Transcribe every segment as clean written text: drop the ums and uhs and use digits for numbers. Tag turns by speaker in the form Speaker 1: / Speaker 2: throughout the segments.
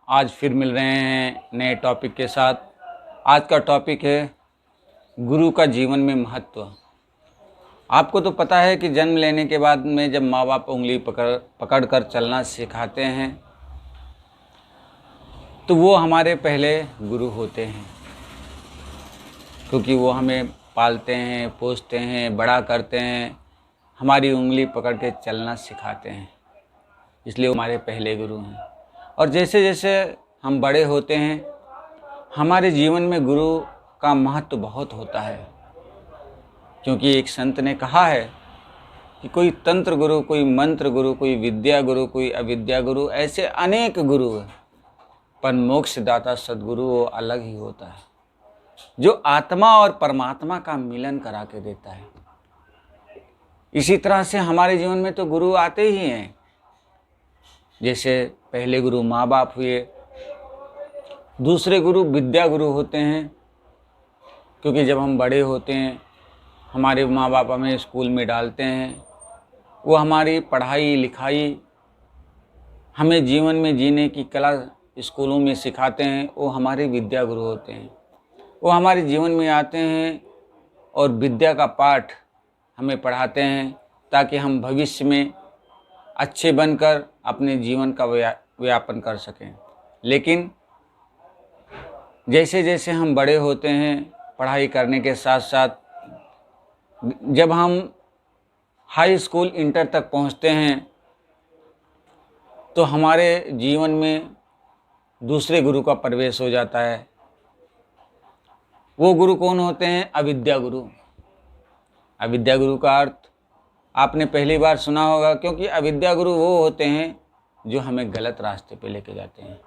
Speaker 1: आज फिर मिल रहे हैं नए टॉपिक के साथ। आज का टॉपिक है गुरु का जीवन में महत्व। आपको तो पता है कि जन्म लेने के बाद में जब माँ बाप उंगली पकड़ कर चलना सिखाते हैं तो वो हमारे पहले गुरु होते हैं, क्योंकि वो हमें पालते हैं, पोसते हैं, बड़ा करते हैं, हमारी उंगली पकड़ के चलना सिखाते हैं, इसलिए वो हमारे पहले गुरु हैं। और जैसे जैसे हम बड़े होते हैं हमारे जीवन में गुरु का महत्व बहुत होता है, क्योंकि एक संत ने कहा है कि कोई तंत्र गुरु, कोई मंत्र गुरु, कोई विद्या गुरु, कोई अविद्या गुरु, ऐसे अनेक गुरु हैं, पर मोक्षदाता सद्गुरु वो अलग ही होता है, जो आत्मा और परमात्मा का मिलन करा के देता है। इसी तरह से हमारे जीवन में तो गुरु आते ही हैं। जैसे पहले गुरु माँ बाप हुए, दूसरे गुरु विद्या गुरु होते हैं, क्योंकि जब हम बड़े होते हैं हमारे माँ बाप हमें स्कूल में डालते हैं, वो हमारी पढ़ाई लिखाई, हमें जीवन में जीने की कला स्कूलों में सिखाते हैं, वो हमारे विद्या गुरु होते हैं। वो हमारे जीवन में आते हैं और विद्या का पाठ हमें पढ़ाते हैं, ताकि हम भविष्य में अच्छे बनकर अपने जीवन का व्यापन कर सकें। लेकिन जैसे जैसे हम बड़े होते हैं, पढ़ाई करने के साथ साथ जब हम हाई स्कूल इंटर तक पहुंचते हैं तो हमारे जीवन में दूसरे गुरु का प्रवेश हो जाता है। वो गुरु कौन होते हैं? अविद्या गुरु। अविद्या गुरु का अर्थ आपने पहली बार सुना होगा, क्योंकि अविद्या गुरु वो होते हैं जो हमें गलत रास्ते पे लेके जाते हैं।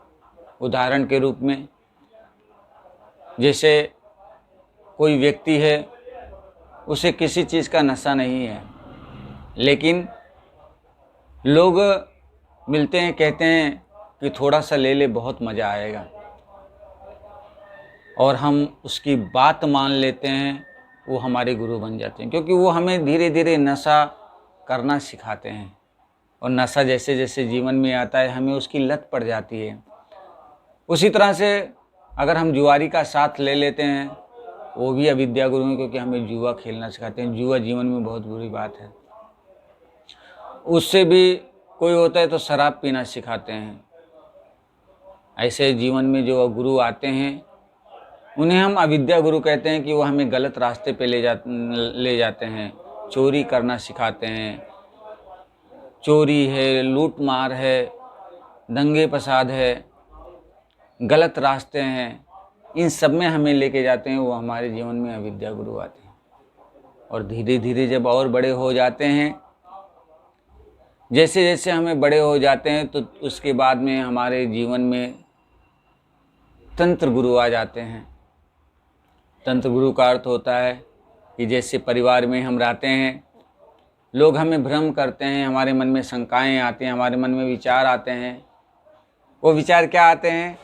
Speaker 1: उदाहरण के रूप में, जैसे कोई व्यक्ति है, उसे किसी चीज़ का नशा नहीं है, लेकिन लोग मिलते हैं, कहते हैं कि थोड़ा सा ले ले, बहुत मज़ा आएगा, और हम उसकी बात मान लेते हैं, वो हमारे गुरु बन जाते हैं, क्योंकि वो हमें धीरे धीरे नशा करना सिखाते हैं। और नशा जैसे जैसे जीवन में आता है हमें उसकी लत पड़ जाती है। उसी तरह से अगर हम जुआरी का साथ ले लेते हैं, वो भी अविद्या गुरु हैं, क्योंकि हमें जुआ खेलना सिखाते हैं। जुआ जीवन में बहुत बुरी बात है। उससे भी कोई होता है तो शराब पीना सिखाते हैं। ऐसे जीवन में जो गुरु आते हैं उन्हें हम अविद्या गुरु कहते हैं, कि वो हमें गलत रास्ते पे ले जाते हैं। चोरी करना सिखाते हैं। चोरी है, लूट मार है, दंगे फसाद है, गलत रास्ते हैं, इन सब में हमें लेके जाते हैं। वो हमारे जीवन में अविद्या गुरु आते हैं। और धीरे धीरे जब और बड़े हो जाते हैं, जैसे जैसे हमें बड़े हो जाते हैं, तो उसके बाद में हमारे जीवन में तंत्र गुरु आ जाते हैं। तंत्र गुरु का अर्थ होता है कि जैसे परिवार में हम रहते हैं, लोग हमें भ्रम करते हैं, हमारे मन में शंकाएं आती हैं, हमारे मन में विचार आते हैं। वो विचार क्या आते हैं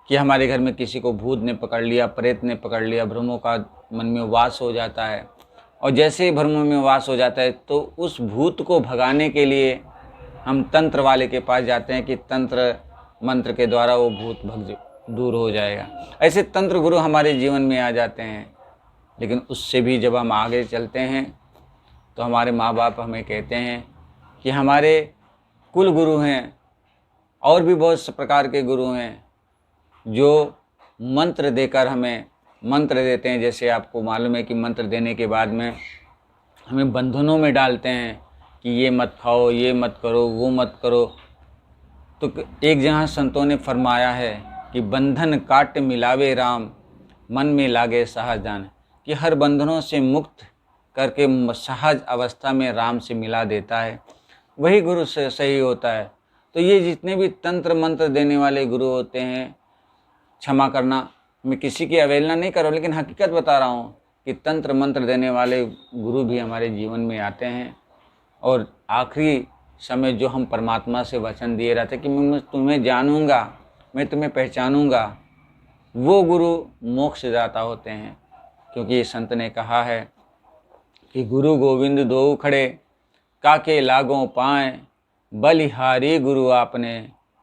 Speaker 1: कि हमारे घर में किसी को भूत ने पकड़ लिया, प्रेत ने पकड़ लिया, भ्रमों का मन में वास हो जाता है। और जैसे ही भ्रमों में वास हो जाता है तो उस भूत को भगाने के लिए हम तंत्र वाले के पास जाते हैं, कि तंत्र मंत्र के द्वारा वो भूत दूर हो जाएगा। ऐसे तंत्र गुरु हमारे जीवन में आ जाते हैं। लेकिन उससे भी जब हम आगे चलते हैं तो हमारे माँ बाप हमें कहते हैं कि हमारे कुल गुरु हैं, और भी बहुत से प्रकार के गुरु हैं जो मंत्र देकर हमें मंत्र देते हैं। जैसे आपको मालूम है कि मंत्र देने के बाद में हमें बंधनों में डालते हैं कि ये मत खाओ, ये मत करो, वो मत करो। तो एक जहाँ संतों ने फरमाया है कि बंधन काट मिलावे राम, मन में लागे सहज दान, कि हर बंधनों से मुक्त करके सहज अवस्था में राम से मिला देता है। वही गुरु से सही होता है। तो ये जितने भी तंत्र मंत्र देने वाले गुरु होते हैं, क्षमा करना, मैं किसी की अवहेलना नहीं कर रहा हूँ, लेकिन हकीकत बता रहा हूँ कि तंत्र मंत्र देने वाले गुरु भी हमारे जीवन में आते हैं। और आखिरी समय जो हम परमात्मा से वचन दिए रहते कि मैं तुम्हें जानूंगा, मैं तुम्हें पहचानूंगा, वो गुरु मोक्षदाता होते हैं। क्योंकि संत ने कहा है कि गुरु गोविंद दो खड़े, काके लागों पाएँ, बलिहारी गुरु आपने,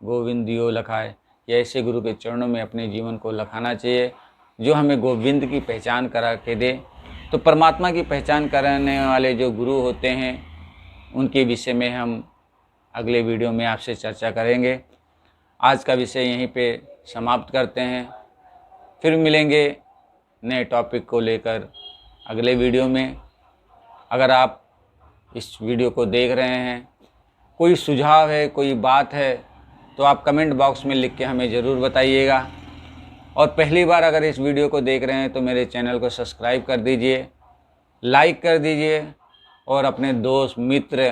Speaker 1: गोविंदियो लखाए। ये ऐसे गुरु के चरणों में अपने जीवन को लखाना चाहिए जो हमें गोविंद की पहचान करा के दे। तो परमात्मा की पहचान कराने वाले जो गुरु होते हैं उनके विषय में हम अगले वीडियो में आपसे चर्चा करेंगे। आज का विषय यहीं पे समाप्त करते हैं, फिर मिलेंगे नए टॉपिक को लेकर अगले वीडियो में। अगर आप इस वीडियो को देख रहे हैं, कोई सुझाव है, कोई बात है, तो आप कमेंट बॉक्स में लिख के हमें ज़रूर बताइएगा। और पहली बार अगर इस वीडियो को देख रहे हैं तो मेरे चैनल को सब्सक्राइब कर दीजिए, लाइक कर दीजिए और अपने दोस्त मित्र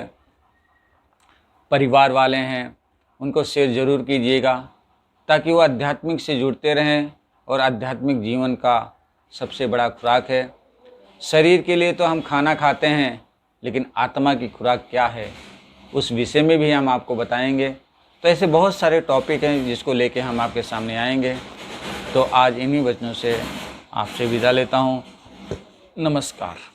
Speaker 1: परिवार वाले हैं उनको शेयर ज़रूर कीजिएगा, ताकि वो आध्यात्मिक से जुड़ते रहें। और आध्यात्मिक जीवन का सबसे बड़ा खुराक है। शरीर के लिए तो हम खाना खाते हैं, लेकिन आत्मा की खुराक क्या है उस विषय में भी हम आपको बताएंगे। तो ऐसे बहुत सारे टॉपिक हैं जिसको लेके हम आपके सामने आएंगे। तो आज इन्हीं वचनों से आपसे विदा लेता हूँ। नमस्कार।